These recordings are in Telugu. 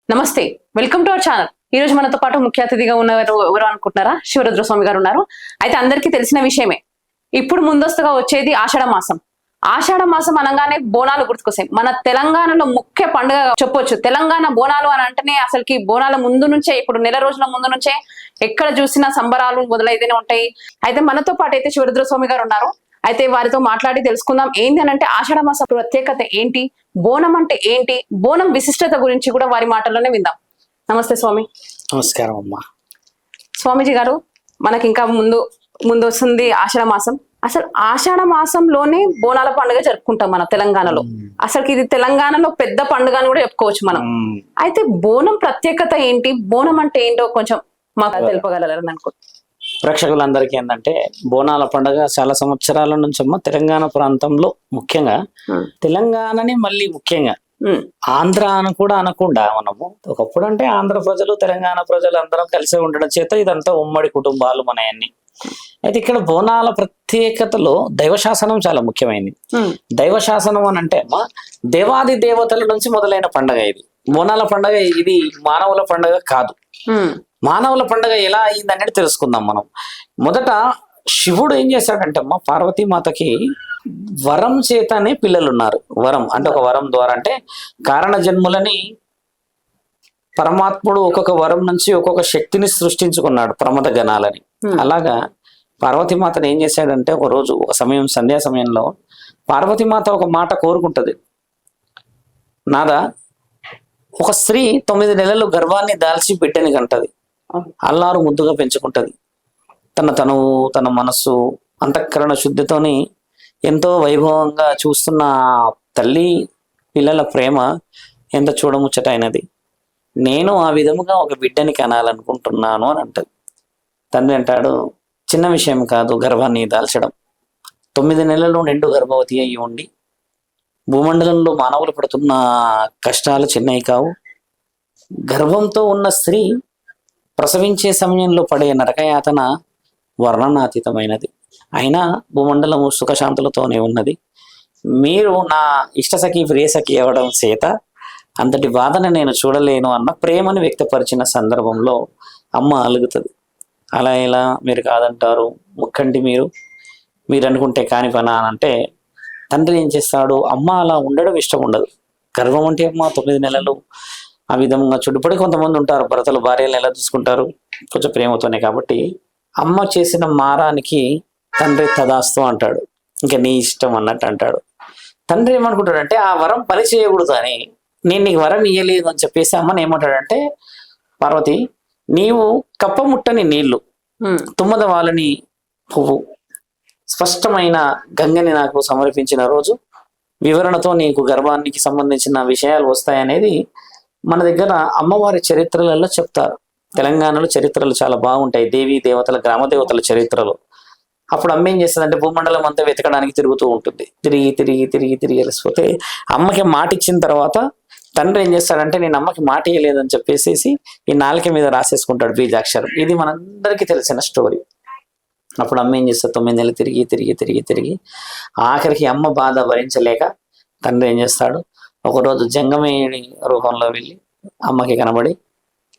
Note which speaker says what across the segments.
Speaker 1: నమస్తే, వెల్కమ్ టు అవర్ ఛానల్. ఈ రోజు మనతో పాటు ముఖ్య అతిథిగా ఉన్నవారు ఎవరు అనుకుంటున్నారా? శివరుద్ర స్వామి గారు ఉన్నారు. అయితే అందరికీ తెలిసిన విషయమే, ఇప్పుడు ముందస్తుగా వచ్చేది ఆషాఢ మాసం. ఆషాఢ మాసం అనగానే బోనాలు గుర్తుకొస్తాయి. మన తెలంగాణలో ముఖ్య పండుగ చెప్పొచ్చు. తెలంగాణ బోనాలు అని అంటేనే అసలుకి బోనాల ముందు నుంచే, ఇప్పుడు నెల రోజుల ముందు నుంచే ఎక్కడ చూసినా సంబరాలు మొదలైతేనే ఉంటాయి. అయితే మనతో పాటు అయితే శివరుద్ర స్వామి గారు ఉన్నారు. అయితే వారితో మాట్లాడి తెలుసుకుందాం ఏంటి అని అంటే ఆషాఢ మాస ప్రత్యేకత ఏంటి, బోనం అంటే ఏంటి, బోనం విశిష్టత గురించి కూడా వారి మాటల్లోనే విందాం. నమస్తే స్వామి.
Speaker 2: నమస్కారం అమ్మా.
Speaker 1: స్వామీజీ గారు, మనకి ఇంకా ముందు వస్తుంది ఆషాఢ మాసం. అసలు ఆషాఢ మాసంలోనే బోనాల పండుగ జరుపుకుంటాం మన తెలంగాణలో. అసలు ఇది తెలంగాణలో పెద్ద పండుగ అని కూడా చెప్పుకోవచ్చు మనం. అయితే బోనం ప్రత్యేకత ఏంటి, బోనం అంటే ఏంటో కొంచెం మాకు తెలుపగలరని అనుకుంటున్నాను.
Speaker 2: ప్రేక్షకులందరికీ ఏంటంటే, బోనాల పండుగ చాలా సంవత్సరాల నుంచి అమ్మ తెలంగాణ ప్రాంతంలో, ముఖ్యంగా తెలంగాణని మళ్ళీ ముఖ్యంగా ఆంధ్ర అని కూడా అనకుండా మనము ఒకప్పుడు అంటే ఆంధ్ర ప్రజలు తెలంగాణ ప్రజలు అందరం కలిసి ఉండడం చేత ఇదంతా ఉమ్మడి కుటుంబాలు మనయన్ని. అయితే ఇక్కడ బోనాల ప్రత్యేకతలో దైవశాసనం చాలా ముఖ్యమైనది. దైవశాసనం అని అంటే అమ్మా, దేవాది దేవతల నుంచి మొదలైన పండుగ ఇది. బోనాల పండుగ ఇది మానవుల పండుగ కాదు. మానవుల పండుగ ఎలా అయింది అనేది తెలుసుకుందాం మనం. మొదట శివుడు ఏం చేశాడంటే అమ్మ, పార్వతీమాతకి వరం చేతనే పిల్లలు ఉన్నారు. వరం అంటే ఒక వరం ద్వారా, అంటే కారణ జన్ములని పరమాత్ముడు ఒక్కొక్క వరం నుంచి ఒక్కొక్క శక్తిని సృష్టించుకున్నాడు, ప్రమద గణాలని. అలాగా పార్వతీమాతను ఏం చేశాడంటే, ఒక రోజు ఒక సమయం సంధ్యా సమయంలో పార్వతీమాత ఒక మాట కోరుకుంటది. నాదా, ఒక స్త్రీ 9 నెలలు గర్భాన్ని దాల్చి బిడ్డని కంటది, అల్లారు ముద్దుగా పెంచుకుంటది. తన మనస్సు అంతఃకరణ శుద్ధితోని ఎంతో వైభవంగా చూస్తున్న తల్లి పిల్లల ప్రేమ ఎంత చూడముచ్చట అయినది. నేను ఆ విధముగా ఒక బిడ్డని కనాలనుకుంటున్నాను అని అంటది. తండ్రి అంటాడు, చిన్న విషయం కాదు గర్భాన్ని దాల్చడం. 9 నెలలు నిండు గర్భవతి అయి ఉండి భూమండలంలో మానవులు పడుతున్న కష్టాలు చిన్నవి కావు. గర్భంతో ఉన్న స్త్రీ ప్రసవించే సమయంలో పడే నరకయాతన వర్ణనాతీతమైనది. అయినా భూమండలము సుఖశాంతులతోనే ఉన్నది. మీరు నా ఇష్టసఖి ప్రియసఖి అవ్వడం చేత అంతటి బాధను నేను చూడలేను అన్న ప్రేమను వ్యక్తపరిచిన సందర్భంలో అమ్మ అలుగుతుంది. అలా ఎలా మీరు కాదంటారు, ముక్కంటి మీరు అనుకుంటే కాని పనా అని అంటే, తండ్రి ఏం చేస్తాడు, అమ్మ అలా ఉండడం ఇష్టం ఉండదు. గర్భం అంటే అమ్మ 9 నెలలు ఆ విధంగా చుట్టుపడి కొంతమంది ఉంటారు, భర్తలు భార్యలు ఎలా చూసుకుంటారు, కొంచెం ప్రేమతోనే. కాబట్టి అమ్మ చేసిన మారానికి తండ్రి తదాస్తు అంటాడు, ఇంకా నీ ఇష్టం అన్నట్టు అంటాడు. తండ్రి ఏమనుకుంటాడంటే, ఆ వరం పని చేయకూడదు అని, నేను నీకు వరం ఇయ్యలేదు అని చెప్పేసి అమ్మని ఏమంటాడంటే, పార్వతి నీవు కప్పముట్టని నీళ్లు, తుమ్మద వాళ్ళని పువ్వు, స్పష్టమైన గంగని నాకు సమర్పించిన రోజు వివరణతో నీకు గర్భానికి సంబంధించిన విషయాలు వస్తాయనేది మన దగ్గర అమ్మవారి చరిత్రలలో చెప్తారు. తెలంగాణలో చరిత్రలు చాలా బాగుంటాయి, దేవీ దేవతల గ్రామ దేవతల చరిత్రలు. అప్పుడు అమ్మ ఏం చేస్తుందంటే, భూమండలం అంతా వెతకడానికి తిరుగుతూ ఉంటుంది. తిరిగి అలసిపోతే అమ్మకి మాట ఇచ్చిన తర్వాత తండ్రి ఏం చేస్తాడంటే, నేను అమ్మకి మాట ఇవ్వలేదని చెప్పేసి ఈ నాలుక మీద రాసేసుకుంటాడు బీజాక్షరం. ఇది మనందరికీ తెలిసిన స్టోరీ. అప్పుడు అమ్మ ఏం చేస్తారు, 9 నెలలు తిరిగి ఆఖరికి అమ్మ బాధ భరించలేక తండ్రి ఏం చేస్తాడు, ఒకరోజు జంగమేయుడి రూపంలో వెళ్ళి అమ్మకి కనబడి,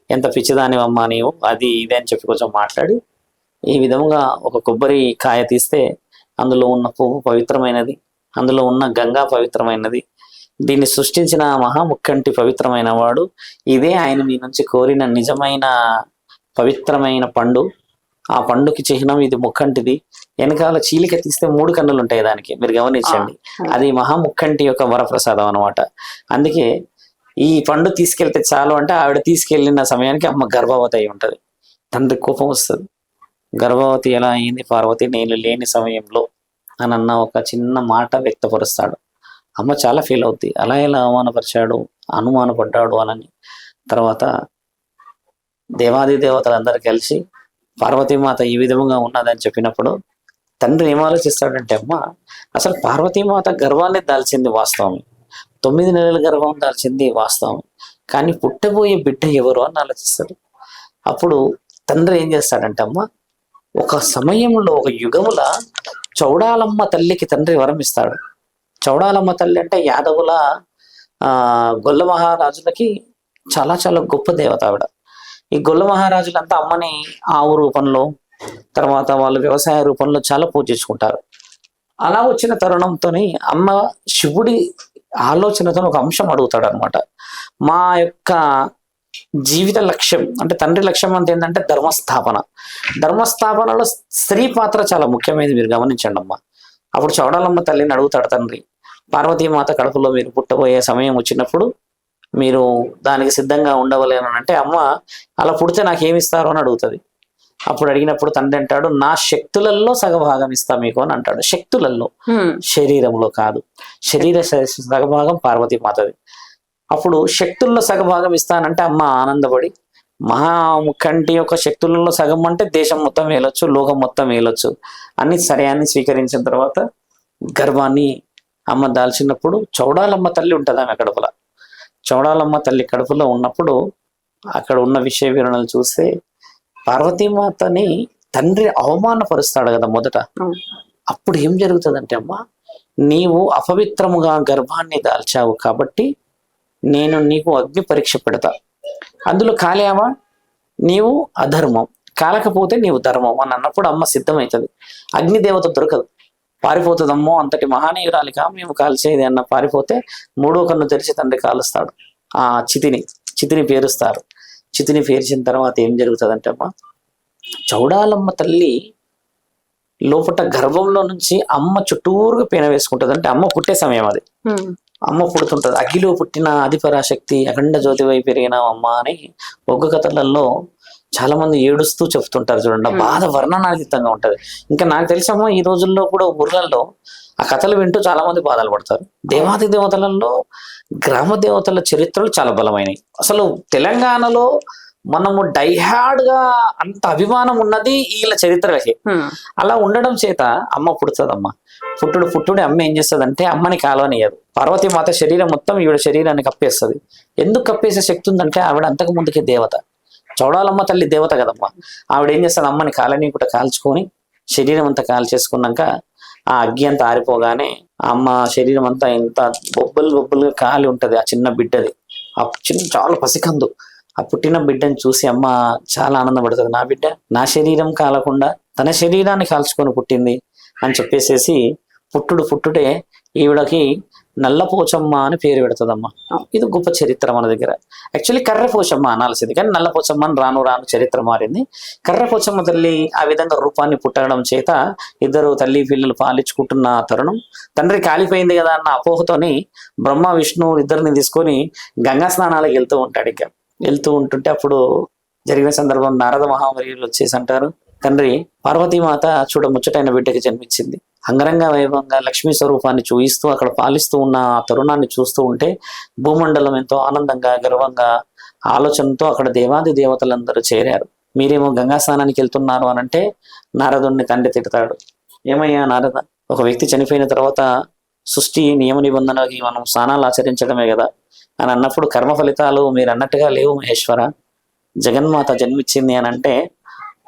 Speaker 2: ఎంత పిచ్చిదాని అమ్మ నీవు, అది ఇది అని చెప్పి కొంచెం మాట్లాడి, ఈ విధంగా ఒక కొబ్బరి కాయ తీస్తే అందులో ఉన్న పువ్వు పవిత్రమైనది, అందులో ఉన్న గంగా పవిత్రమైనది, దీన్ని సృష్టించిన మహాముక్కంటి పవిత్రమైన వాడు, ఇదే ఆయన మీ నుంచి కోరిన నిజమైన పవిత్రమైన పండు, ఆ పండుకి చిహ్నం ఇది ముక్కంటిది. వెనకాల చీలిక తీస్తే 3 కన్నులు ఉంటాయి దానికి, మీరు గమనించండి. అది మహాముక్కంటి యొక్క వరప్రసాదం అనమాట. అందుకే ఈ పండు తీసుకెళ్తే చాలు అంటే, ఆవిడ తీసుకెళ్ళిన సమయానికి అమ్మ గర్భవతి అయి ఉంటది. తండ్రి కోపం వస్తుంది, గర్భవతి ఎలా అయింది పార్వతి నేను లేని సమయంలో అని అన్న ఒక చిన్న మాట వ్యక్తపరుస్తాడు. అమ్మ చాలా ఫీల్ అవుద్ది, అలా ఎలా అనుమానపడ్డాడు అని. తర్వాత దేవాది దేవతలందరూ కలిసి పార్వతీమాత ఈ విధంగా ఉన్నదని చెప్పినప్పుడు తండ్రి ఏం ఆలోచిస్తాడంటే, అమ్మ అసలు పార్వతీమాత గర్వాన్ని దాల్చింది వాస్తవం, 9 నెలల గర్భం దాల్చింది వాస్తవం, కానీ పుట్టబోయే బిడ్డ ఎవరు అని ఆలోచిస్తాడు. అప్పుడు తండ్రి ఏం చేస్తాడంటే, అమ్మ ఒక సమయంలో ఒక యుగముల చౌడాలమ్మ తల్లికి తండ్రి వరం ఇస్తాడు. చౌడాలమ్మ తల్లి అంటే యాదవుల గొల్ల మహారాజులకి చాలా చాలా గొప్ప దేవత ఆవిడ. ఈ గొల్ల మహారాజులంతా అమ్మని ఆవు రూపంలో, తర్వాత వాళ్ళు వ్యవసాయ రూపంలో చాలా పూజించుకుంటారు. అలా వచ్చిన తరుణంతోని అమ్మ శివుడి ఆలోచనతో ఒక అంశం అడుగుతాడు అనమాట. మా యొక్క జీవిత లక్ష్యం అంటే తండ్రి లక్ష్యం అంటే ఏంటంటే ధర్మస్థాపనలో స్త్రీ పాత్ర చాలా ముఖ్యమైనది, మీరు గమనించండి అమ్మ. అప్పుడు చౌడాలమ్మ తల్లిని అడుగుతాడు తండ్రి, పార్వతీమాత కడుపులో మీరు పుట్టబోయే సమయం వచ్చినప్పుడు మీరు దానికి సిద్ధంగా ఉండవలేను అంటే, అమ్మ అలా పుడితే నాకేమిస్తారు అని అడుగుతుంది. అప్పుడు అడిగినప్పుడు తండ్రి అంటాడు, నా శక్తులలో సగభాగం ఇస్తా మీకు అని అంటాడు. శక్తులలో, శరీరంలో కాదు. సగభాగం పార్వతీమాతది. అప్పుడు శక్తుల్లో సగభాగం ఇస్తానంటే అమ్మ ఆనందపడి, మహాముఖంటి యొక్క శక్తులలో సగం అంటే దేశం మొత్తం వేయలొచ్చు, లోకం మొత్తం వేయలొచ్చు అన్ని సరే అని స్వీకరించిన తర్వాత గర్వాన్ని అమ్మ దాల్చినప్పుడు చౌడాలమ్మ తల్లి ఉంటుంది ఆమె కడుపులో. చౌడాలమ్మ తల్లి కడుపులో ఉన్నప్పుడు అక్కడ ఉన్న విషయ వివరణలు చూస్తే పార్వతీమాతని తండ్రి అవమానపరుస్తాడు కదా మొదట. అప్పుడు ఏం జరుగుతుందంటే, అమ్మ నీవు అపవిత్రముగా గర్భాన్ని దాల్చావు కాబట్టి నేను నీకు అగ్ని పరీక్ష పెడతా, అందులో కాలేవా నీవు అధర్మం, కాలకపోతే నీవు ధర్మం అని అన్నప్పుడు అమ్మ సిద్ధమవుతుంది. అగ్నిదేవత దొరకదు, పారిపోతుందమ్మో అంతటి మహానీయురాలిగా మేము కాల్చేది అన్న పారిపోతే మూడో కన్ను తెరిచి తండ్రి కాలుస్తాడు. ఆ చితిని పేరుస్తారు. చితిని పేర్చిన తర్వాత ఏం జరుగుతుందంటే, అమ్మ చౌడాలమ్మ తల్లి లోపట గర్భంలో నుంచి అమ్మ చుట్టూరుగా పీన వేసుకుంటుంది. అంటే అమ్మ పుట్టే సమయం అది. అమ్మ పుడుతుంటది. అగ్గిలో పుట్టిన ఆదిపరాశక్తి అఖండ జ్యోతివై పెరిగిన అమ్మ అని ఒగ్గు కథలలో చాలా మంది ఏడుస్తూ చెప్తుంటారు చూడండి. బాధ వర్ణనాతీతంగా ఉంటది. ఇంకా నాకు తెలిసమ్మో ఈ రోజుల్లో కూడా ఊర్లలో ఆ కథలు వింటూ చాలా మంది బాధలు పడతారు. దేవాది దేవతలలో గ్రామ దేవతల చరిత్రలు చాలా బలమైనవి. అసలు తెలంగాణలో మనము డైహార్డ్ గా అంత అభిమానం ఉన్నది వీళ్ళ చరిత్రలకి. అలా ఉండడం చేత అమ్మ పుడుతుందమ్మ. పుట్టుడే అమ్మ ఏం చేస్తుంది, అమ్మని కాలవనియదు. పార్వతీమాత శరీరం మొత్తం ఈవిడ శరీరాన్ని కప్పేస్తుంది. ఎందుకు కప్పేసే శక్తి ఉందంటే ఆవిడ అంతకు ముందుకి దేవత. చౌడాలమ్మ తల్లి దేవత కదమ్మ. ఆవిడ ఏం చేస్తుంది, అమ్మని కాలనీకుట కాల్చుకొని శరీరం అంతా కాల్చేసుకున్నాక ఆ అగ్గి అంతా ఆరిపోగానే అమ్మ శరీరం అంతా ఇంత బొబ్బలుగా కాలి ఉంటది. ఆ చిన్న బిడ్డది, ఆ చాలా పసికందు. ఆ పుట్టిన బిడ్డని చూసి అమ్మ చాలా ఆనందపడుతుంది. నా బిడ్డ నా శరీరం కాలకుండా తన శరీరాన్ని కాల్చుకొని పుట్టింది అని చెప్పేసేసి పుట్టుడే ఈవిడకి నల్లపోచమ్మ అని పేరు పెడుతుందమ్మ. ఇది గొప్ప చరిత్ర మన దగ్గర. యాక్చువల్లీ కర్రపోచమ్మ అనాల్సింది, కానీ నల్లపోచమ్మ అని రాను చరిత్ర మారింది. కర్రపోచమ్మ తల్లి ఆ విధంగా రూపాన్ని పుట్టడం చేత ఇద్దరు తల్లి పిల్లలు పాలించుకుంటున్న తరుణం తండ్రి కాలిపోయింది కదా అన్న అపోహతోని బ్రహ్మ విష్ణు ఇద్దరిని తీసుకొని గంగా స్నానాలకు వెళ్తూ ఉంటుంటే అప్పుడు జరిగిన సందర్భం నారద మహామరీయులు వచ్చేసి అంటారు, తండ్రి పార్వతీమాత చూడ ముచ్చటైన బిడ్డకి జన్మించింది. అంగరంగ వైభవంగా లక్ష్మీ స్వరూపాన్ని చూయిస్తూ అక్కడ పాలిస్తూ ఉన్న ఆ తరుణాన్ని చూస్తూ ఉంటే భూమండలం ఎంతో ఆనందంగా గర్వంగా ఆలోచనతో అక్కడ దేవాది దేవతలందరూ చేరారు. మీరేమో గంగా స్నానానికి వెళ్తున్నారు అని అంటే నారదుడిని తండ్రి తిడతాడు. ఏమయ్యా నారద, ఒక వ్యక్తి చనిపోయిన తర్వాత సృష్టి నియమ నిబంధనలకి మనం స్నానాలు ఆచరించడమే కదా అని అన్నప్పుడు కర్మ ఫలితాలు మీరు అన్నట్టుగా లేవు మహేశ్వర. జగన్మాత జన్మించింది అని అంటే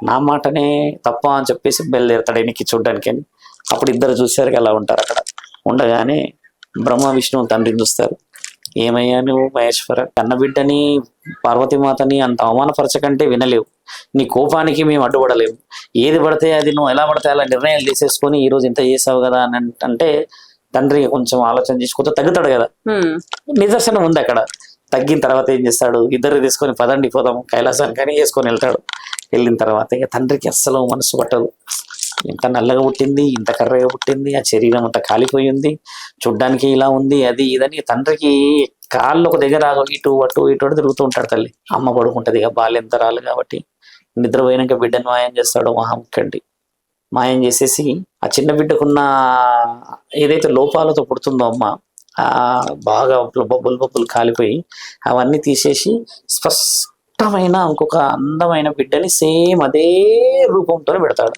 Speaker 2: నా మాటనే తప్ప అని చెప్పేసి బయలుదేరుతాడు ఎనికి చూడ్డానికి అని. అప్పుడు ఇద్దరు చూశారు అలా ఉంటారు. అక్కడ ఉండగానే బ్రహ్మ విష్ణువు తండ్రిని చూస్తారు. ఏమయ్యా నువ్వు మహేశ్వర, కన్నబిడ్డని పార్వతీమాతని అంత అవమానపరచకంటే వినలేవు, నీ కోపానికి మేము అడ్డుపడలేము. ఏది పడితే అది నువ్వు ఎలా పడితే అలా నిర్ణయాలు తీసేసుకొని ఈ రోజు ఇంత చేసావు కదా అని అంటే తండ్రి కొంచెం ఆలోచన చేసుకుంటూ తగ్గుతాడు కదా. నిదర్శనం ఉంది అక్కడ. తగ్గిన తర్వాత ఏం చేస్తాడు, ఇద్దరు తీసుకొని పదండి పోదాం కైలాసానికి అని వేసుకొని వెళ్తాడు. వెళ్ళిన తర్వాత ఇక తండ్రికి అస్సలు మనసు పట్టదు. ఇంత నల్లగా పుట్టింది, ఇంత కర్రగా పుట్టింది, ఆ శరీరం అంతా కాలిపోయింది, చూడ్డానికి ఇలా ఉంది అది ఇదని తండ్రికి కాళ్ళు ఒక దగ్గర ఇటు అటు తిరుగుతూ ఉంటాడు. తల్లి అమ్మ పడుకుంటది ఇక బాల్యంతరాలు కాబట్టి. నిద్రపోయినాక బిడ్డను మాయం చేస్తాడు మహాముఖ్యండి. మాయం చేసేసి ఆ చిన్న బిడ్డకున్న ఏదైతే లోపాలతో పుడుతుందో అమ్మ ఆ బాగా బొబ్బులు కాలిపోయి అవన్నీ తీసేసి స్పష్టమైన ఇంకొక అందమైన బిడ్డని సేమ్ అదే రూపంతో పెడతాడు.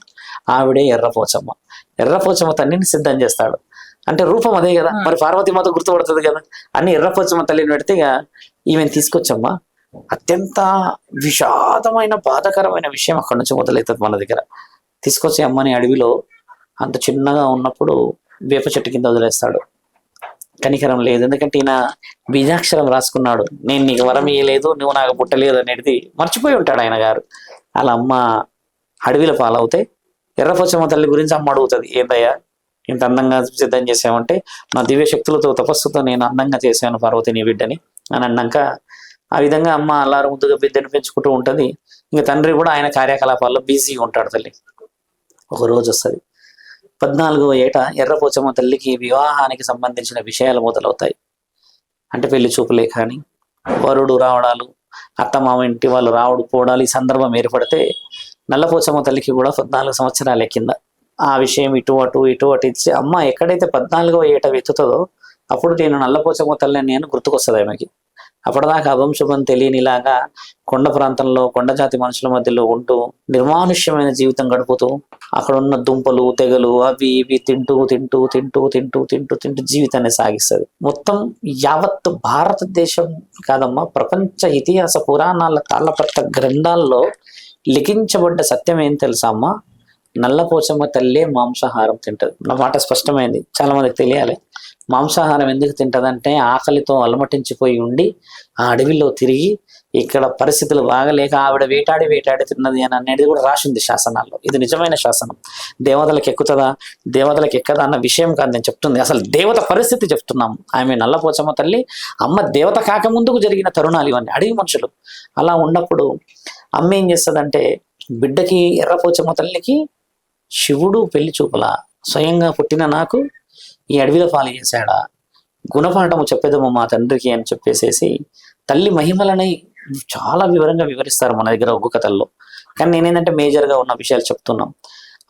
Speaker 2: ఆవిడే ఎర్రపోచమ్మ తల్లిని సిద్ధం చేస్తాడు. అంటే రూపం అదే కదా, మరి పార్వతీమాత గుర్తుపడుతుంది కదా అని ఎర్రపోచమ్మ తల్లిని పెడితే ఈమెను తీసుకొచ్చమ్మా. అత్యంత విషాదమైన బాధాకరమైన విషయం అక్కడి నుంచి మొదలవుతుంది మన దగ్గర. తీసుకొచ్చి అమ్మని అడవిలో అంత చిన్నగా ఉన్నప్పుడు వేప చెట్టు కింద వదిలేస్తాడు. కనికరం లేదు. ఎందుకంటే ఈయన బీజాక్షరం రాసుకున్నాడు, నేను నీకు వరం ఇయ్యలేదు, నువ్వు నాకు పుట్టలేదు అనేది మర్చిపోయి ఉంటాడు ఆయన గారు. అలా అమ్మ అడవిలో పాలవుతే ఎర్రపోచమ్మ తల్లి గురించి అమ్మ అడుగుతుంది, ఏందయ్యా ఇంత అందంగా సిద్ధం చేసామంటే నా దివ్య శక్తులతో తపస్సుతో నేను అందంగా చేశాను పార్వతి నీ బిడ్డని అని అన్నాక ఆ విధంగా అమ్మ అల్లారు ముద్దుగా బిడ్డను పెంచుకుంటూ ఉంటుంది. ఇంకా తండ్రి కూడా ఆయన కార్యకలాపాల్లో బిజీగా ఉంటాడు. తల్లి ఒక రోజు వస్తుంది, 14వ ఏట ఎర్రపోచమ్మ తల్లికి వివాహానికి సంబంధించిన విషయాలు మొదలవుతాయి. అంటే పెళ్లి చూపులే కానీ వరుడు రావడాలు, అత్తమామ ఇంటి వాళ్ళు రావడు పోవడాలు, ఈ సందర్భం ఏర్పడితే నల్లపోచమ్మ తల్లికి కూడా 14 సంవత్సరాల కింద ఆ విషయం ఇటు అటు ఇచ్చి అమ్మ ఎక్కడైతే 14వ ఏట వెతుతుందో అప్పుడు నేను నల్లపోచమ్మ తల్లి అని నేను గుర్తుకొస్తుంది ఆమెకి. అప్పటిదాకా అవంశుభం తెలియనిలాగా కొండ ప్రాంతంలో కొండ జాతి మనుషుల మధ్యలో ఉంటూ నిర్మానుష్యమైన జీవితం గడుపుతూ అక్కడ ఉన్న దుంపలు తెగలు అవి ఇవి తింటూ జీవితాన్ని సాగిస్తుంది. మొత్తం యావత్ భారతదేశం కాదమ్మా, ప్రపంచ ఇతిహాస పురాణాల తాళ్ళపత్ర గ్రంథాల్లో లిఖించబడ్డ సత్యం ఏం తెలుసా అమ్మా, నల్లపోచమ్మ తల్లే మాంసాహారం తింటది. నా మాట స్పష్టమైంది, చాలా మందికి తెలియాలి. మాంసాహారం ఎందుకు తింటదంటే ఆకలితో అలమటించిపోయి ఉండి ఆ అడవిలో తిరిగి ఇక్కడ పరిస్థితులు బాగలేక ఆవిడ వేటాడి తిన్నది అని అనేది కూడా రాసింది శాసనాల్లో. ఇది నిజమైన శాసనం. దేవతలకు ఎక్కుతుందా దేవతలకు ఎక్కదా అన్న విషయం కాదు నేను చెప్తుంది, అసలు దేవత పరిస్థితి చెప్తున్నాం. ఆమె నల్లపోచమ్మ తల్లి అమ్మ దేవత కాకముందుకు జరిగిన తరుణాలు ఇవన్నీ, అడవి మనుషులు. అలా ఉన్నప్పుడు అమ్మ ఏం చేస్తుందంటే బిడ్డకి ఎర్రపోచమ్మ తల్లికి శివుడు పెళ్లి చూపులా స్వయంగా పుట్టిన నాకు ఈ అడవిలో పాలు చేశాడా, గుణపాఠము చెప్పేదము మా తండ్రికి అని చెప్పేసేసి తల్లి మహిమలని చాలా వివరంగా వివరిస్తారు మన దగ్గర ఒగ్గు కథల్లో. కానీ నేనేంటంటే మేజర్గా ఉన్న విషయాలు చెప్తున్నాం.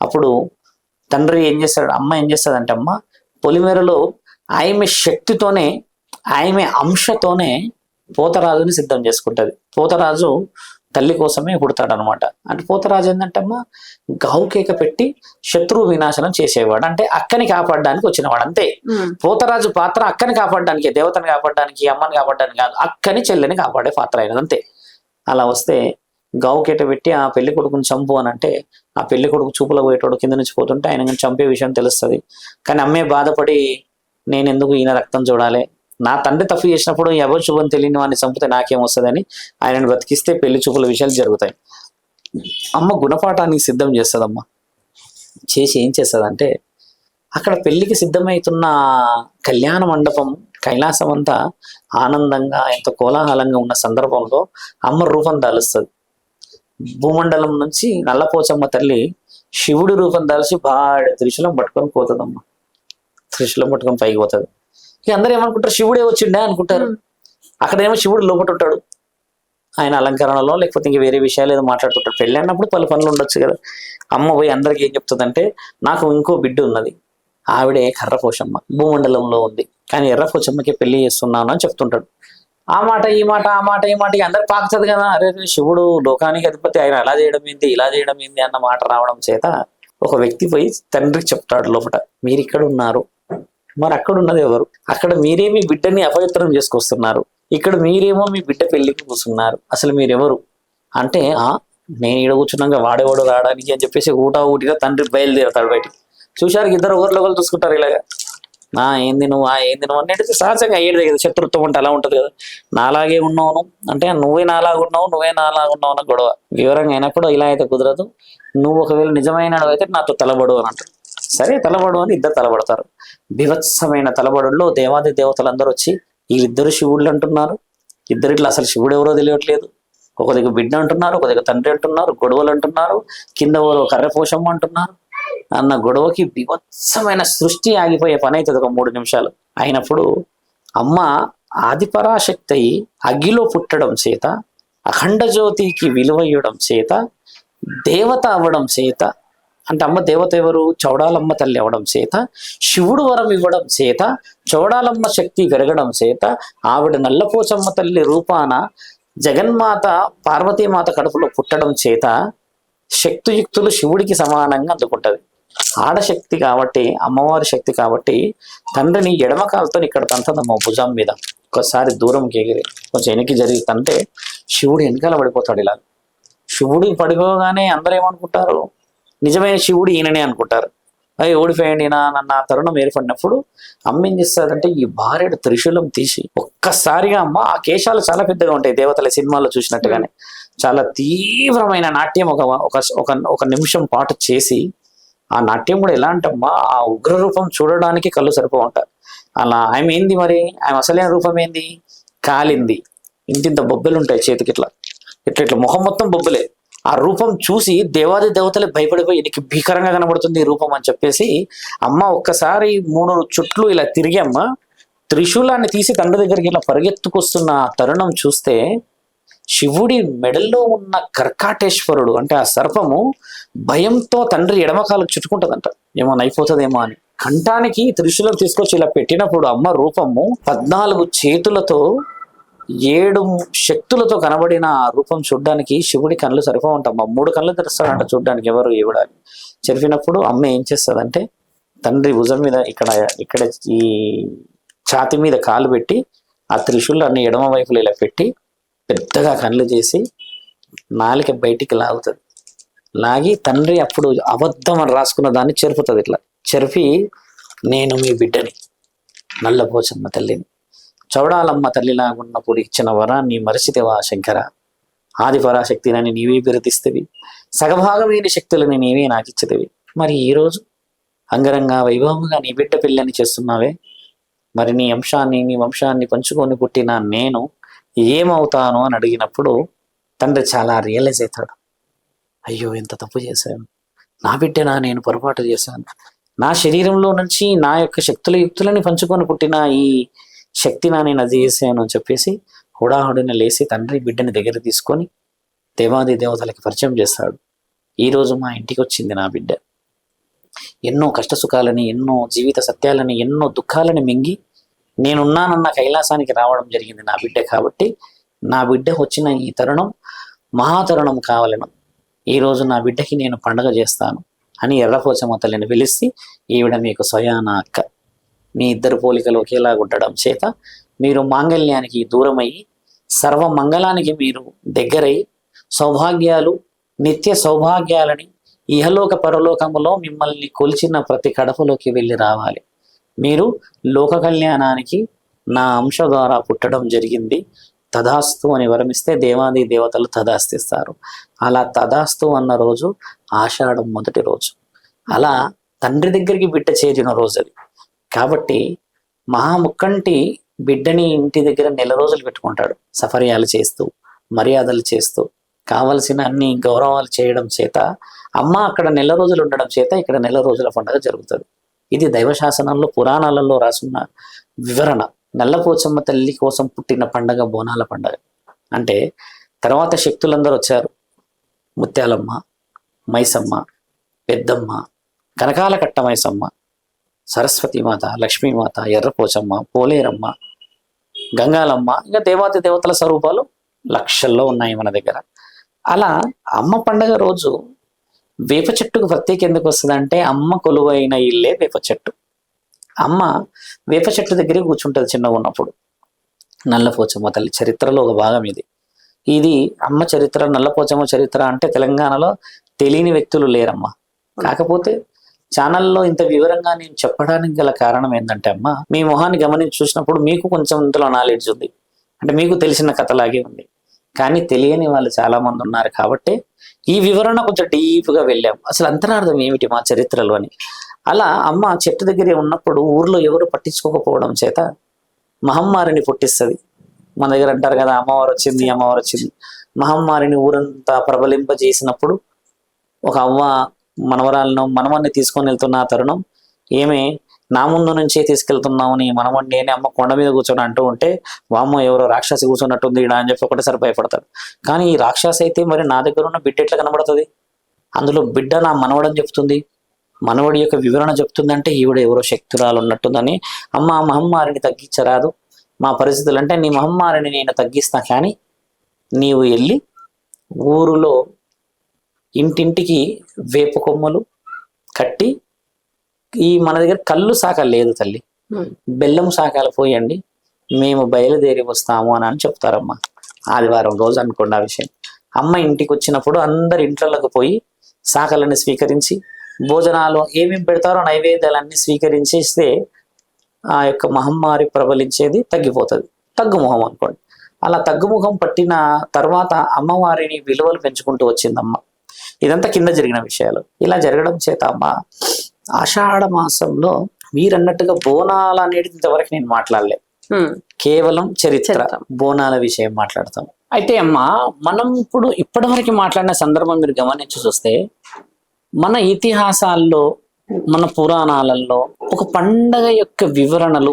Speaker 2: అప్పుడు తండ్రి ఏం చేస్తాడు, అమ్మ ఏం చేస్తుందంటే అమ్మ పొలిమేరలో ఆమె శక్తితోనే ఆమె అంశతోనే పోతరాజుని సిద్ధం చేసుకుంటుంది. పోతరాజు తల్లి కోసమే పుడతాడు అనమాట. అంటే పోతరాజు ఏంటంటే అమ్మ గావుకేక పెట్టి శత్రువు వినాశనం చేసేవాడు, అంటే అక్కని కాపాడడానికి వచ్చినవాడు అంతే. పోతరాజు పాత్ర అక్కని కాపాడడానికి, దేవతని కాపాడడానికి, అమ్మని కాపాడడానికి కాదు, అక్కని చెల్లెని కాపాడే పాత్ర అయినది అంతే. అలా వస్తే గావుకేట పెట్టి ఆ పెళ్లి కొడుకుని చంపు అని అంటే ఆ పెళ్లి కొడుకు చూపులో పోయేటోడు కింద నుంచి పోతుంటే ఆయన చంపే విషయం తెలుస్తుంది. కానీ అమ్మే బాధపడి నేను ఎందుకు ఈయన రక్తం చూడాలి, నా తండ్రి తప్పు చేసినప్పుడు ఎవరు శుభం తెలియని వాడిని చంపితే నాకేమొస్తుందని ఆయనను బతికిస్తే పెళ్లి చూపుల విషయాలు జరుగుతాయి. అమ్మ గుణపాఠానికి సిద్ధం చేస్తుందమ్మ. చేసి ఏం చేస్తుందంటే అక్కడ పెళ్లికి సిద్ధమవుతున్న కళ్యాణ మండపం కైలాసం అంతా ఆనందంగా ఎంతో కోలాహలంగా ఉన్న సందర్భంలో అమ్మ రూపం దాలుస్తుంది. భూమండలం నుంచి నల్లపోచమ్మ తల్లి శివుడి రూపం దాల్చి బాగా త్రిశూలం పట్టుకొని పోతుందమ్మ. త్రిశూలం పట్టుకొని పైకి పోతుంది. ఇక అందరూ ఏమనుకుంటారు, శివుడే వచ్చిండే అనుకుంటారు. అక్కడేమో శివుడు లోపట ఉంటాడు, ఆయన అలంకరణలో లేకపోతే ఇంక వేరే విషయాలు ఏదో మాట్లాడుతుంటాడు. పెళ్ళి అన్నప్పుడు పలు పనులు ఉండొచ్చు కదా. అమ్మ పోయి అందరికి ఏం చెప్తుందంటే నాకు ఇంకో బిడ్డ ఉన్నది, ఆవిడే కర్రపోచమ్మ, భూమండలంలో ఉంది, కానీ ఎర్రపోచమ్మకి పెళ్లి చేస్తున్నాను అని చెప్తుంటాడు. ఆ మాట ఈ మాట అందరు పాకుతుంది కదా, అరే శివుడు లోకానికి అధిపతి, ఆయన అలా చేయడం ఏంది ఇలా చేయడం ఏంది అన్న మాట రావడం చేత ఒక వ్యక్తి పోయి తండ్రికి చెప్తాడు లోపల, మీరు ఇక్కడ ఉన్నారు, మరి అక్కడ ఉన్నది ఎవరు, అక్కడ మీరే మీ బిడ్డని అపవిత్రం చేసుకొస్తున్నారు, ఇక్కడ మీరేమో మీ బిడ్డ పెళ్లికి కూర్చున్నారు, అసలు మీరెవరు అంటే నేను ఈడ కూర్చున్నాక వాడేవాడు రావడానికి అని చెప్పేసి ఊటిగా తండ్రి బయలుదేరతాడు బయటికి. చూశారు ఇద్దరు ఒకరిలో చూసుకుంటారు ఇలాగా, ఏంది నువ్వు అన్నిటికీ సహజంగా అయ్యేది కదా, శత్రుత్వం అంటే అలా ఉంటుంది కదా. నాలాగే ఉన్నావు అంటే నువ్వే నాలాగున్నావు అన్న గొడవ. వివరంగా అయినప్పుడు ఇలా అయితే కుదరదు, నువ్వు ఒకవేళ నిజమైన అయితే నాతో తలబడు అని అంటారు. సరే తలబడు అని ఇద్దరు తలబడతారు. బీభత్సమైన తలబడుల్లో దేవాది దేవతలందరూ వచ్చి వీళ్ళిద్దరు శివుళ్ళు అంటున్నారు, ఇద్దరిట్లో అసలు శివుడు ఎవరో తెలియట్లేదు, ఒక దగ్గర బిడ్డ అంటున్నారు, ఒక దగ్గర తండ్రి అంటున్నారు, గొడవలు అంటున్నారు, కింద కర్రపోషమ్మ అంటున్నారు అన్న గొడవకి బీభత్సమైన సృష్టి ఆగిపోయే పని అవుతుంది ఒక 3 నిమిషాలు. అయినప్పుడు అమ్మ ఆదిపరాశక్తి అయి అగ్గిలో పుట్టడం చేత, అఖండ జ్యోతికి విలువయ్యడం చేత, దేవత అవ్వడం చేత, అంటే అమ్మ దేవత ఎవరు, చౌడాలమ్మ తల్లి అవ్వడం చేత, శివుడు వరం ఇవ్వడం చేత, చౌడాలమ్మ శక్తి పెరగడం చేత, ఆవిడ నల్లపోచమ్మ తల్లి రూపాన జగన్మాత పార్వతీమాత కడుపులో పుట్టడం చేత శక్తియుక్తులు శివుడికి సమానంగా అందుకుంటది. ఆడశక్తి కాబట్టి, అమ్మవారి శక్తి కాబట్టి తండ్రిని ఎడమకాలతో ఇక్కడ తంతదమ్మ భుజం మీద. ఒకసారి దూరంకి ఎగిరి కొంచెం వెనక్కి జరిగితే శివుడు వెనకాల పడిపోతాడు. ఇలా శివుడు పడిపోగానే అందరూ ఏమనుకుంటారు, నిజమైన శివుడు ఈయననే అనుకుంటారు. అవి ఓడిపోయండి నన్న ఆ తరుణం ఏర్పడినప్పుడు అమ్మ ఏం చేస్తుందంటే ఈ భార్యడు త్రిశూలం తీసి ఒక్కసారిగా అమ్మ ఆ కేశాలు చాలా పెద్దగా ఉంటాయి దేవతల సినిమాల్లో చూసినట్టుగానే చాలా తీవ్రమైన నాట్యం ఒక ఒక ఒక ఒక నిమిషం పాటు చేసి ఆ నాట్యం కూడా ఎలా అంటమ్మా ఆ ఉగ్ర రూపం చూడడానికి కళ్ళు సరిపోవంట. అలా ఆమె ఏంది మరి ఆమె అసలైన రూపం ఏంది కాలింది ఇంతింత బొబ్బెలు ఉంటాయి చేతికి ఇట్లా ఇట్లా ఇట్లా ముఖం మొత్తం బొబ్బలే. ఆ రూపం చూసి దేవాది దేవతలే భయపడిపోయి నీకు భీకరంగా కనబడుతుంది ఈ రూపం అని చెప్పేసి అమ్మ ఒక్కసారి 3 చుట్లు ఇలా తిరిగి అమ్మ త్రిశూలాన్ని తీసి తండ్రి దగ్గరికి ఇలా పరిగెత్తుకొస్తున్న ఆ తరుణం చూస్తే శివుడి మెడల్లో ఉన్న కర్కాటేశ్వరుడు అంటే ఆ సర్పము భయంతో తండ్రి ఎడమకాలకు చుట్టుకుంటుందంట ఏమో అయిపోతుందేమో అని. కంఠానికి త్రిశూలం తీసుకొచ్చి ఇలా పెట్టినప్పుడు అమ్మ రూపము 14 చేతులతో 7 శక్తులతో కనబడిన ఆ రూపం చూడ్డానికి శివుడి కళ్ళు సరిపోవంటమ్మా 3 కళ్ళు తెరుస్తాడంట చూడ్డానికి ఎవరు ఇవ్వడానికి. చెప్పినప్పుడు అమ్మ ఏం చేస్తుందంటే తండ్రి భుజం మీద ఇక్కడ ఈ ఛాతి మీద కాలు పెట్టి ఆ త్రిశూలాన్ని ఎడమ వైపులో ఇలా పెట్టి పెద్దగా కళ్ళు చేసి నాలిక బయటికి లాగుతుంది. లాగి తండ్రి అప్పుడు అబద్ధం అని రాసుకున్న దాన్ని చెరుపుతుంది. ఇట్లా చెరిపి నేను మీ బిడ్డని నల్లపోచమ్మ తల్లిని చౌడాలమ్మ తల్లిలాగున్నప్పుడు ఇచ్చిన వరాన్ని మరచితివా శంకర ఆది పరాశక్తినని నీవే బిరతిస్తేవి సగభాగమైన శక్తులని నీవే నాకిచ్చతివి. మరి ఈరోజు అంగరంగ వైభవంగా నీ బిడ్డ పిల్లని చేస్తున్నావే మరి నీ వంశాన్ని పంచుకొని పుట్టిన నేను ఏమవుతాను అని అడిగినప్పుడు తండ్రి చాలా రియలైజ్ అవుతాడు. అయ్యో ఎంత తప్పు చేశాను నా బిడ్డనా నేను పొరపాటు చేశాను నా శరీరంలో నుంచి నా యొక్క యుక్తులని పంచుకొని పుట్టిన ఈ శక్తినా నేను అది చేశాను అని చెప్పేసి హుడాహుడిని లేసి తండ్రి బిడ్డని దగ్గర తీసుకొని దేవాది దేవతలకి పరిచయం చేస్తాడు. ఈరోజు మా ఇంటికి వచ్చింది నా బిడ్డ ఎన్నో కష్ట సుఖాలని ఎన్నో జీవిత సత్యాలని ఎన్నో దుఃఖాలని మింగి నేనున్నానన్న కైలాసానికి రావడం జరిగింది నా బిడ్డ. కాబట్టి నా బిడ్డ వచ్చిన ఈ తరుణం మహాతరుణం కావాలను ఈరోజు నా బిడ్డకి నేను పండగ చేస్తాను అని ఎర్రపోచమ్మ తల్లిని పిలిచి ఈవిడ మీకు స్వయాన అక్క మీ ఇద్దరు పోలికలు ఒకేలాగా ఉండడం చేత మీరు మాంగళ్యానికి దూరమయ్యి సర్వ మంగళానికి మీరు దగ్గరై సౌభాగ్యాలు నిత్య సౌభాగ్యాలని ఇహలోక పరలోకములో మిమ్మల్ని కొలిచిన ప్రతి కడపలోకి వెళ్ళి రావాలి. మీరు లోక కళ్యాణానికి నా అంశ ద్వారా పుట్టడం జరిగింది తదాస్తు అని వరమిస్తే దేవాది దేవతలు తదాస్తిస్తారు. అలా తదాస్తు అన్న రోజు ఆషాఢం మొదటి రోజు. అలా తండ్రి దగ్గరికి బిడ్డ చేరిన రోజు అది. కాబట్టి మహాముక్కంటి బిడ్డని ఇంటి దగ్గర 1 రోజులు పెట్టుకుంటాడు సఫర్యాలు చేస్తూ మర్యాదలు చేస్తూ కావలసిన అన్ని గౌరవాలు చేయడం చేత అమ్మ అక్కడ 1 రోజులు ఉండడం చేత ఇక్కడ 1 రోజుల పండుగ జరుగుతుంది. ఇది దైవశాసనంలో పురాణాలలో రాసున్న వివరణ. నల్లపోచమ్మ తల్లి కోసం పుట్టిన పండగ బోనాల పండగ. అంటే తర్వాత శక్తులందరూ వచ్చారు. ముత్యాలమ్మ, మైసమ్మ, పెద్దమ్మ, కనకాల కట్ట మైసమ్మ, సరస్వతీమాత, లక్ష్మీమాత, ఎర్రపోచమ్మ, పోలేరమ్మ, గంగాలమ్మ, ఇంకా దేవాతి దేవతల స్వరూపాలు లక్షల్లో ఉన్నాయి మన దగ్గర. అలా అమ్మ పండగ రోజు వేప చెట్టుకు ప్రత్యేక ఎందుకు వస్తుందంటే అమ్మ కొలువైన ఇల్లే వేప చెట్టు. అమ్మ వేప చెట్టు దగ్గరే కూర్చుంటుంది చిన్నగా ఉన్నప్పుడు. నల్లపోచమ్మ తల్లి చరిత్రలో ఒక భాగం ఇది. ఇది అమ్మ చరిత్ర నల్లపోచమ్మ చరిత్ర అంటే తెలంగాణలో తెలియని వ్యక్తులు లేరమ్మా. కాకపోతే ఛానల్లో ఇంత వివరంగా నేను చెప్పడానికి గల కారణం ఏంటంటే అమ్మ మీ మొహాన్ని గమనించి చూసినప్పుడు మీకు కొంచెం ఇంతలో నాలెడ్జ్ ఉంది, అంటే మీకు తెలిసిన కథలాగే ఉంది. కానీ తెలియని వాళ్ళు చాలా మంది ఉన్నారు కాబట్టి ఈ వివరణ కొంచెం డీప్గా వెళ్ళాం. అసలు అంతరార్థం ఏమిటి మా చరిత్రలో అని. అలా అమ్మ చెట్టు దగ్గరే ఉన్నప్పుడు ఊర్లో ఎవరు పట్టించుకోకపోవడం చేత మహమ్మారిని పుట్టిస్తుంది. మన దగ్గర అంటారు కదా అమ్మవారు వచ్చింది. మహమ్మారిని ఊరంతా ప్రబలింపజేసినప్పుడు ఒక అవ్వ మనవన్ని తీసుకొని వెళ్తున్న ఆ తరుణం ఏమే నా ముందు నుంచే తీసుకెళ్తున్నావు నీ మనవణ్ణి అని అమ్మ కొండ మీద కూర్చొని అంటూ ఉంటే వామ్మో ఎవరో రాక్షసి కూర్చున్నట్టుంది ఇడా అని చెప్పి ఒకటేసారి భయపడతాడు. కానీ ఈ రాక్షసి అయితే మరి నా దగ్గర ఉన్న బిడ్డ ఎట్లా కనబడుతుంది, అందులో బిడ్డ నా మనవడని చెప్తుంది, మనవడి యొక్క వివరణ చెప్తుందంటే ఈవిడ ఎవరో శక్తురాలు ఉన్నట్టుందని అమ్మ మహమ్మారిని తగ్గించరాదు మా పరిస్థితులు అంటే నీ మహమ్మారిని నేను తగ్గిస్తా కానీ నీవు వెళ్ళి ఊరులో ఇంటింటికి వేప కొమ్మలు కట్టి ఈ మన దగ్గర కళ్ళు శాఖ లేదు తల్లి బెల్లం శాఖలు పోయండి మేము బయలుదేరి వస్తాము అని చెప్తారమ్మా. ఆదివారం రోజు అనుకోండి ఆ విషయం. అమ్మ ఇంటికి వచ్చినప్పుడు అందరి ఇంట్లోకి పోయి శాఖలను స్వీకరించి భోజనాలు ఏమేమి పెడతారో నైవేద్యాలన్నీ స్వీకరించేస్తే ఆ యొక్క మహమ్మారి ప్రబలించేది తగ్గిపోతుంది. తగ్గుముఖం అనుకోండి. అలా తగ్గుముఖం పట్టిన తర్వాత అమ్మవారిని విలువలు పెంచుకుంటూ వచ్చిందమ్మ. ఇదంతా కింద జరిగిన విషయాలు. ఇలా జరగడం చేత అమ్మ ఆషాఢ మాసంలో మీరన్నట్టుగా బోనాలు అనేది ఇంతవరకు నేను మాట్లాడలేదు. కేవలం చరిత్ర బోనాల విషయం మాట్లాడతాం. అయితే అమ్మ మనం ఇప్పటివరకు మాట్లాడిన సందర్భం మీరు గమనించి చూస్తే మన ఇతిహాసాల్లో మన పురాణాలలో ఒక పండగ యొక్క వివరణలు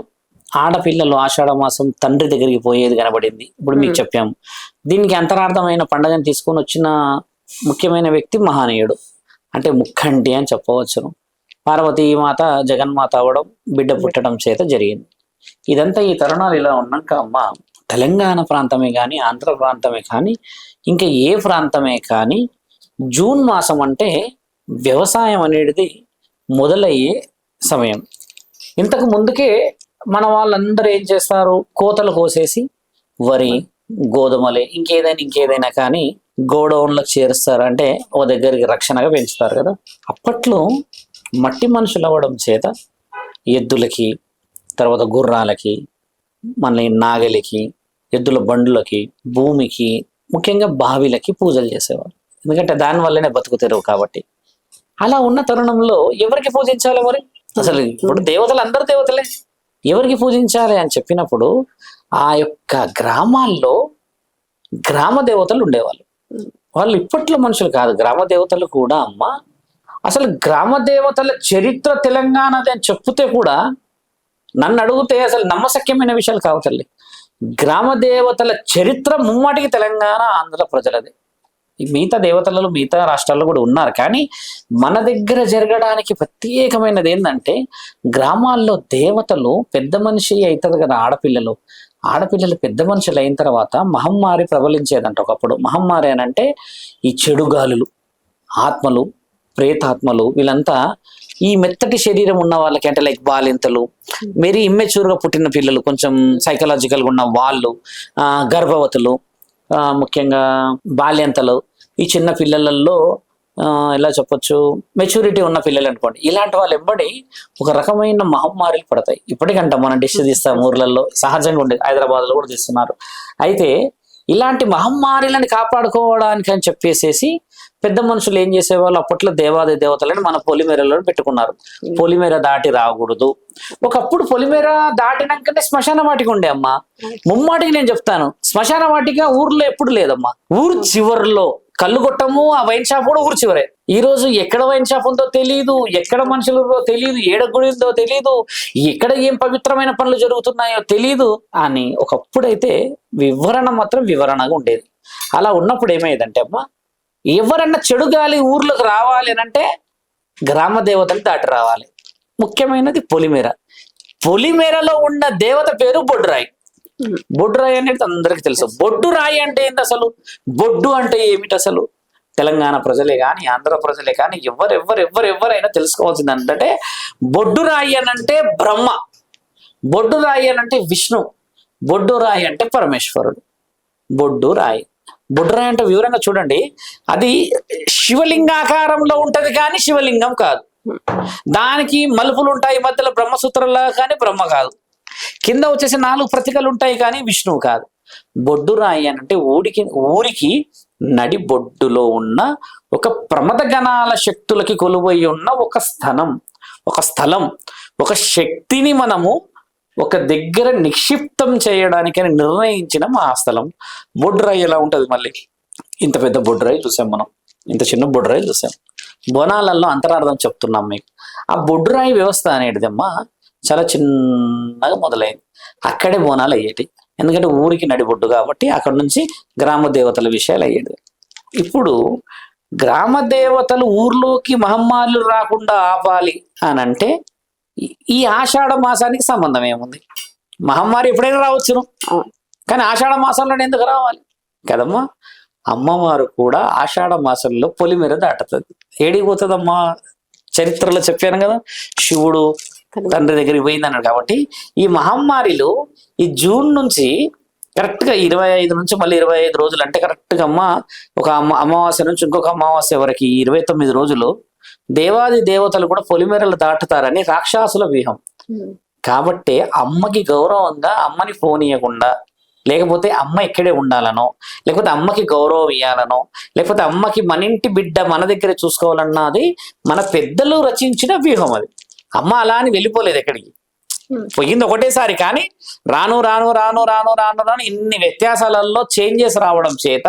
Speaker 2: ఆడపిల్లలు ఆషాఢ మాసం తండ్రి దగ్గరికి పోయేది కనబడింది. ఇప్పుడు మీకు చెప్పాము. దీనికి అంతరార్థమైన పండగని తీసుకొని వచ్చిన ముఖ్యమైన వ్యక్తి మహనీయుడు, అంటే ముక్కంటి అని చెప్పవచ్చును. పార్వతీ మాత జగన్మాత అవ్వడం, బిడ్డ పుట్టడం చేత జరిగింది. ఇదంతా ఈ తరుణాలు ఇలా ఉన్నాక అమ్మ తెలంగాణ ప్రాంతమే కానీ ఆంధ్ర ప్రాంతమే కానీ ఇంకా ఏ ప్రాంతమే కానీ జూన్ మాసం అంటే వ్యవసాయం అనేది మొదలయ్యే సమయం. ఇంతకు ముందుకే మన వాళ్ళందరూ ఏం చేస్తారు, కోతలు కోసేసి వరి గోధుమలే ఇంకేదైనా కానీ గోడౌన్లకు చేరుస్తారు, అంటే ఓ దగ్గరికి రక్షణగా పెంచుతారు కదా. అప్పట్లో మట్టి మనుషులు అవ్వడం చేత ఎద్దులకి, తర్వాత గుర్రాలకి, మళ్ళీ నాగలికి, ఎద్దుల బండ్లకి, భూమికి, ముఖ్యంగా బావిలకి పూజలు చేసేవారు. ఎందుకంటే దానివల్లనే బతుకు తెరవు కాబట్టి. అలా ఉన్న తరుణంలో ఎవరికి పూజించాలి మరి? అసలు ఇప్పుడు దేవతలు అందరు దేవతలే, ఎవరికి పూజించాలి అని చెప్పినప్పుడు ఆ యొక్క గ్రామాల్లో గ్రామ దేవతలు ఉండేవాళ్ళు. వాళ్ళు ఇప్పట్లో మనుషులు కాదు, గ్రామ దేవతలు కూడా అమ్మ. అసలు గ్రామ దేవతల చరిత్ర తెలంగాణది అని చెప్తే కూడా నన్ను అడిగితే అసలు నమ్మశక్యమైన విషయాలు కావు తల్లి. గ్రామ దేవతల చరిత్ర ముమ్మాటికి తెలంగాణ ఆంధ్ర ప్రజలది. మిగతా దేవతలలో మిగతా రాష్ట్రాల్లో కూడా ఉన్నారు, కానీ మన దగ్గర జరగడానికి ప్రత్యేకమైనది ఏంటంటే గ్రామాల్లో దేవతలు పెద్ద మనిషి అవుతుంది కదా, ఆడపిల్లలు పెద్ద మనుషులు అయిన తర్వాత మహమ్మారి ప్రబలించేదంట ఒకప్పుడు. మహమ్మారి అని అంటే ఈ చెడుగాలులు, ఆత్మలు, ప్రేతాత్మలు, వీళ్ళంతా ఈ మెత్తటి శరీరం ఉన్న వాళ్ళకి, అంటే లైక్ బాలింతలు, మెరీ ఇమ్మెచ్యూర్గా పుట్టిన పిల్లలు, కొంచెం సైకలాజికల్గా ఉన్న వాళ్ళు, గర్భవతులు, ముఖ్యంగా బాల్యంతలు, ఈ చిన్న పిల్లలలో ఎలా చెప్పొచ్చు మెచ్యూరిటీ ఉన్న పిల్లలు అనుకోండి, ఇలాంటి వాళ్ళు ఎంబడి ఒక రకమైన మహమ్మారిలు పడతాయి. ఇప్పటికంట మనం డిష్ తీస్తాం ఊర్లలో, సహజంగా ఉండేది, హైదరాబాద్లో కూడా తీస్తున్నారు. అయితే ఇలాంటి మహమ్మారిలను కాపాడుకోవడానికి అని చెప్పేసేసి పెద్ద మనుషులు ఏం చేసేవాళ్ళు, అప్పట్లో దేవాది దేవతలని మన పొలిమేరలో పెట్టుకున్నారు. పొలిమేర దాటి రాకూడదు. ఒకప్పుడు పొలిమేర దాటినాకనే శ్మశాన వాటిక ఉండే అమ్మ. ముమ్మాటికి నేను చెప్తాను, శ్మశాన వాటిక ఊర్లో ఎప్పుడు లేదమ్మా. ఊరు చివరిలో కళ్ళు కొట్టము, ఆ వైన్ షాప్ కూడా ఊరు చివరే. ఈ రోజు ఎక్కడ వైన్ షాప్ ఉందో తెలియదు, ఎక్కడ మనుషులు తెలియదు, ఏడ గుడి ఉందో తెలియదు, ఎక్కడ ఏం పవిత్రమైన పనులు జరుగుతున్నాయో తెలియదు అని ఒకప్పుడైతే వివరణ మాత్రం వివరణగా ఉండేది. అలా ఉన్నప్పుడు ఏమయ్యేదంటే అమ్మా, ఎవరన్నా చెడు గాలి ఊర్లోకి రావాలి అని అంటే గ్రామ దేవతలు దాటి రావాలి. ముఖ్యమైనది పొలిమేర. పొలిమేరలో ఉన్న దేవత పేరు బొడ్డురాయి. బొడ్డురాయి అనేది అందరికి తెలుసు. బొడ్డు రాయి అంటే ఏంటి అసలు? బొడ్డు అంటే ఏమిటి అసలు? తెలంగాణ ప్రజలే కానీ ఆంధ్ర ప్రజలే కానీ ఎవరైనా తెలుసుకోవాల్సింది అంటే బొడ్డు రాయి అని అంటే బ్రహ్మ, బొడ్డు రాయి అని అంటే విష్ణు, బొడ్డు రాయి అంటే పరమేశ్వరుడు. బొడ్డు రాయి అంటే వివరంగా చూడండి, అది శివలింగాకారంలో ఉంటది కానీ శివలింగం కాదు. దానికి మలుపులు ఉంటాయి మధ్యలో, బ్రహ్మసూత్రంలా కానీ బ్రహ్మ కాదు. కింద వచ్చేసి 4 ప్రతికలు ఉంటాయి కానీ విష్ణువు కాదు. బొడ్డు రాయి అని అంటే ఊరికి నడి బొడ్డులో ఉన్న ఒక ప్రమద గణాల శక్తులకి కొలువై ఉన్న ఒక స్థలం, ఒక శక్తిని మనము ఒక దగ్గర నిక్షిప్తం చేయడానికని నిర్ణయించిన మా స్థలం. బొడ్డురాయి ఎలా ఉంటది? మళ్ళీ ఇంత పెద్ద బొడ్డురాయి చూసాం మనం, ఇంత చిన్న బొడ్డురాయి చూసాం. బోనాలలో అంతరార్థం చెప్తున్నాం మీకు. ఆ బొడ్డురాయి వ్యవస్థ అనేటిదమ్మా చాలా చిన్నగా మొదలైంది. అక్కడే బోనాలు అయ్యేటి, ఎందుకంటే ఊరికి నడిబొడ్డు కాబట్టి అక్కడ నుంచి గ్రామ దేవతల విషయాలు అయ్యేది. ఇప్పుడు గ్రామ దేవతలు ఊర్లోకి మహమ్మారులు రాకుండా ఆపాలి అని అంటే ఈ ఆషాఢ మాసానికి సంబంధం ఏముంది? మహమ్మారి ఎప్పుడైనా రావచ్చును, కానీ ఆషాఢ మాసంలోనే ఎందుకు రావాలి కదమ్మా? అమ్మవారు కూడా ఆషాఢ మాసంలో పొలిమేర దాటుతుంది. ఏడికి పోతుందమ్మా? చరిత్రలో చెప్పాను కదా, శివుడు తండ్రి దగ్గరికి పోయింది అన్నాడు. కాబట్టి ఈ మహమ్మారిలో ఈ జూన్ నుంచి కరెక్ట్గా 25 నుంచి మళ్ళీ 25 రోజులు, అంటే కరెక్ట్గా అమ్మ ఒక అమావాస్య నుంచి ఇంకొక అమావాస్య వరకు 29 రోజులు దేవాది దేవతలు కూడా పొలిమేరలు దాటుతారని రాక్షసుల వ్యూహం. కాబట్టి అమ్మకి గౌరవంగా అమ్మని ఫోన్ ఇవ్వకుండా, లేకపోతే అమ్మ ఇక్కడే ఉండాలనో, లేకపోతే అమ్మకి గౌరవం ఇవ్వాలనో, లేకపోతే అమ్మకి మన ఇంటి బిడ్డ మన దగ్గర చూసుకోవాలన్నది మన పెద్దలు రచించిన వ్యూహం. అది అమ్మ అలా అని వెళ్ళిపోలేదు ఎక్కడికి, పోయింది ఒకటేసారి. కానీ రాను రాను రాను రాను రాను రాను ఇన్ని వ్యత్యాసాలలో చేంజెస్ రావడం చేత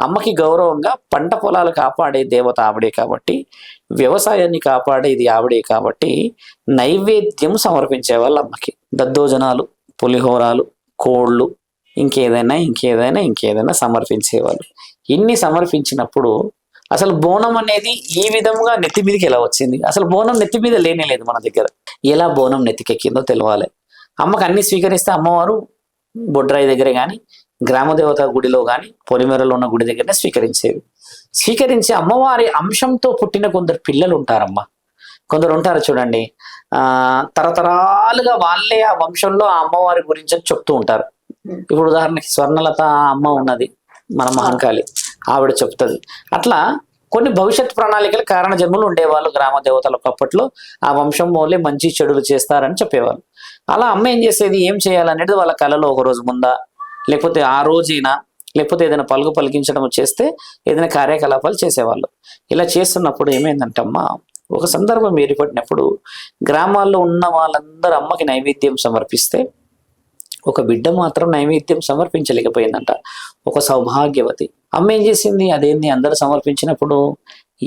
Speaker 2: అమ్మకి గౌరవంగా పంట పొలాలు కాపాడే దేవత ఆవిడే కాబట్టి, వ్యవసాయాన్ని కాపాడేది ఆవిడే కాబట్టి నైవేద్యం సమర్పించేవాళ్ళు అమ్మకి. దద్దోజనాలు, పులిహోరాలు, కోళ్ళు, ఇంకేదైనా సమర్పించేవాళ్ళు. ఇన్ని సమర్పించినప్పుడు అసలు బోనం అనేది ఈ విధంగా నెత్తి మీదకి ఎలా వచ్చింది? అసలు బోనం నెత్తి మీద లేనే లేదు మన దగ్గర. ఎలా బోనం నెత్తికెక్కిందో తెలవాలి. అమ్మకి అన్ని స్వీకరిస్తే అమ్మవారు బొడ్రాయి దగ్గర కానీ, గ్రామదేవత గుడిలో కానీ, పొలిమేరలో ఉన్న గుడి దగ్గరనే స్వీకరించేవి. స్వీకరించి అమ్మవారి అంశంతో పుట్టిన కొందరు పిల్లలు ఉంటారమ్మా. కొందరు ఉంటారు చూడండి, తరతరాలుగా వాళ్ళే ఆ వంశంలో ఆ అమ్మవారి గురించి చెప్తూ ఉంటారు. ఇప్పుడు ఉదాహరణకి స్వర్ణలత అమ్మ ఉన్నది, మన మహంకాళి, ఆవిడ చెప్తుంది. అట్లా కొన్ని భవిష్యత్ ప్రణాళికలు కారణ జన్మలు ఉండేవాళ్ళు గ్రామ దేవతలకు. అప్పట్లో ఆ వంశం వాళ్ళే మంచి చెడులు చేస్తారని చెప్పేవాళ్ళు. అలా అమ్మ ఏం చేసేది, ఏం చేయాలనేది వాళ్ళ కళలో ఒక రోజు ముందా, లేకపోతే ఆ రోజైనా, లేకపోతే ఏదైనా పలుకు పలికించడం చేస్తే ఏదైనా కార్యకలాపాలు చేసేవాళ్ళు. ఇలా చేస్తున్నప్పుడు ఏమైందంటే అమ్మ ఒక సందర్భం ఏర్పడినప్పుడు గ్రామాల్లో ఉన్న వాళ్ళందరూ అమ్మకి నైవేద్యం సమర్పిస్తే ఒక బిడ్డ మాత్రం నైవేద్యం సమర్పించలేకపోయిందంట. ఒక సౌభాగ్యవతి అమ్మ ఏం చేసింది, అదేంది అందరూ సమర్పించినప్పుడు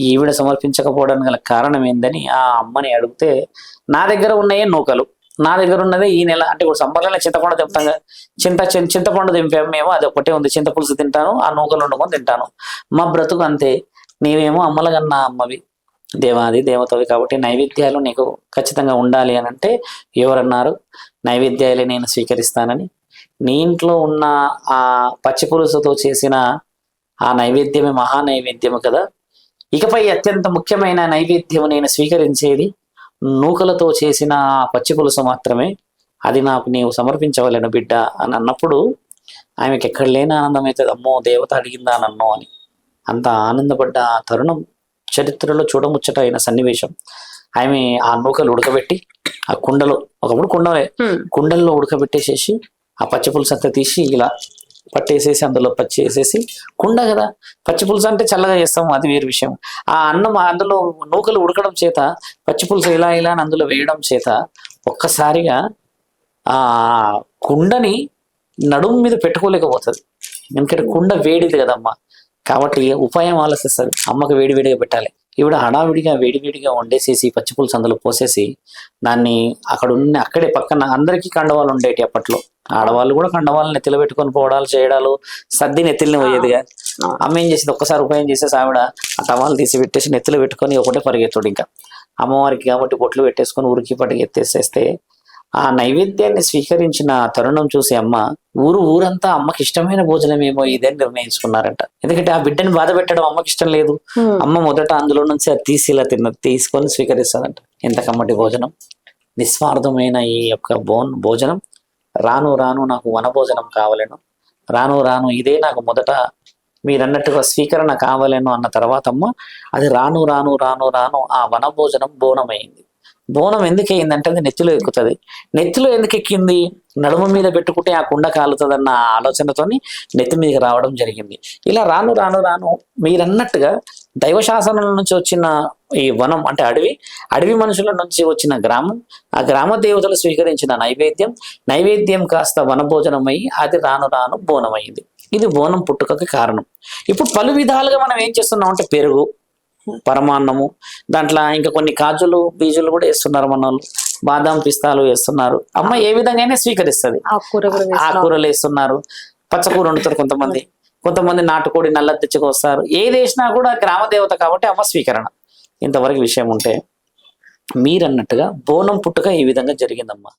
Speaker 2: ఈవిడ సమర్పించకపోవడానికి గల కారణం ఏందని ఆ అమ్మని అడిగితే, నా దగ్గర ఉన్నాయే నూకలు, నా దగ్గర ఉన్నదే ఈ నెల, అంటే ఇప్పుడు సంబరంలో చింతపండు తింటాం కదా, చింతపండు దింపాము మేము, అది ఒకటే ఉంది, చింతపులుసు తింటాను, ఆ నూకలు వండుకొని తింటాను, మా బ్రతుకు అంతే. నీవేమో అమ్మలగన్నా అమ్మవి, దేవాది దేవతవి కాబట్టి నైవేద్యాలు నీకు ఖచ్చితంగా ఉండాలి అని అంటే, ఎవరన్నారు నైవేద్యాలే నేను స్వీకరిస్తానని? నీ ఇంట్లో ఉన్న ఆ పచ్చి పులుసుతో చేసిన ఆ నైవేద్యమే మహా నైవేద్యము కదా. ఇకపై అత్యంత ముఖ్యమైన నైవేద్యము నేను స్వీకరించేది నూకలతో చేసిన పచ్చి పులుసు మాత్రమే, అది నాకు నీవు సమర్పించవలను బిడ్డ అని అన్నప్పుడు ఆమెకి ఎక్కడ లేని ఆనందం అవుతుంది. అమ్మో దేవత అడిగిందా నన్ను అని అంత ఆనందపడ్డ ఆ తరుణం చరిత్రలో చూడముచ్చట అయిన సన్నివేశం. ఆమె ఆ నూకలు ఉడకబెట్టి ఆ కుండలో, ఒకప్పుడు కుండల్లో ఉడకబెట్టేసేసి ఆ పచ్చి పులుసు అంతా తీసి ఇలా పట్టేసేసి అందులో పచ్చి వేసేసి, కుండ కదా పచ్చి పులుసు అంటే చల్లగా చేస్తాము, అది వేరు విషయం. ఆ అన్నం అందులో నూకలు ఉడకడం చేత పచ్చి పులుసు ఇలా ఇలా అని అందులో వేయడం చేత ఒక్కసారిగా ఆ కుండని నడుము మీద పెట్టుకోలేకపోతుంది. ఎందుకంటే కుండ వేడిది కదమ్మా, కాబట్టి ఉపాయం ఆలోచిస్తుంది. అమ్మకు వేడివేడిగా పెట్టాలి. ఈవిడ హడావిడిగా వేడివేడిగా వండేసేసి పచ్చి పులుసు అందులో పోసేసి దాన్ని అక్కడే పక్కన అందరికీ కండవాళ్ళు ఉండేటి అప్పట్లో. ఆడవాళ్ళు కూడా కండవాళ్ళని నెత్తిలో పెట్టుకొని పోవడాలు చేయడాలు, సర్ది నెత్తిల్ని పోయేదిగా. అమ్మ ఏం చేసింది, ఒక్కసారి ఉపాయం చేసేసి ఆవిడ ఆ టవాలు తీసి పెట్టేసి నెత్తిలో పెట్టుకొని ఒకటే పరిగెత్తుడు. ఇంకా అమ్మవారికి కాబట్టి బొట్లు పెట్టేసుకొని ఉరికి పరిగెత్తేసేస్తే ఆ నైవేద్యాన్ని స్వీకరించిన తరుణం చూసి అమ్మ ఊరంతా అమ్మకి ఇష్టమైన భోజనం ఏమో ఇదని నిర్ణయించుకున్నారంట. ఎందుకంటే ఆ బిడ్డని బాధ పెట్టడం అమ్మకి ఇష్టం లేదు. అమ్మ మొదట అందులో నుంచి అది తీసి ఇలా తీసుకొని స్వీకరిస్తారంట. ఎంత కమ్మటి భోజనం, నిస్వార్థమైన ఈ యొక్క భోజనం. రాను రాను నాకు వన భోజనం కావాలను, రాను రాను ఇదే నాకు మొదట మీరన్నట్టుగా స్వీకరణ కావాలను అన్న తర్వాత అమ్మ అది రాను రాను రాను రాను ఆ వన భోజనం బోనమైంది. బోనం ఎందుకు అయిందంటే అది నెత్తిలో ఎక్కుతుంది. నెత్తిలో ఎందుకు ఎక్కింది, నడుము మీద పెట్టుకుంటే ఆ కుండ కాలుతుందన్న ఆలోచనతోని నెత్తి మీదకి రావడం జరిగింది. ఇలా రాను రాను రాను మీరన్నట్టుగా దైవశాసనాల నుంచి వచ్చిన ఈ వనం అంటే అడవి మనుషుల నుంచి వచ్చిన గ్రామం, ఆ గ్రామ దేవతలు స్వీకరించిన నైవేద్యం కాస్త వనభోజనమై అది రాను రాను బోనమైంది. ఇది బోనం పుట్టుకకి కారణం. ఇప్పుడు పలు విధాలుగా మనం ఏం చేస్తున్నాం అంటే పెరుగు, పరమాన్నము, దాంట్లో ఇంకా కొన్ని కాజులు బీజులు కూడా వేస్తున్నారు మన వాళ్ళు, బాదాం పిస్తాలు వేస్తున్నారు. అమ్మ ఏ విధంగా స్వీకరిస్తుంది. ఆకుకూరలు వేస్తున్నారు, పచ్చకూర వండుతారు కొంతమంది నాటుకోడి నల్ల తెచ్చుకొస్తారు. ఏది వేసినా కూడా గ్రామ దేవత కాబట్టి అమ్మ స్వీకరణ. ఇంతవరకు విషయం ఉంటే మీరన్నట్టుగా బోనం పుట్టుక ఈ విధంగా జరిగిందమ్మా.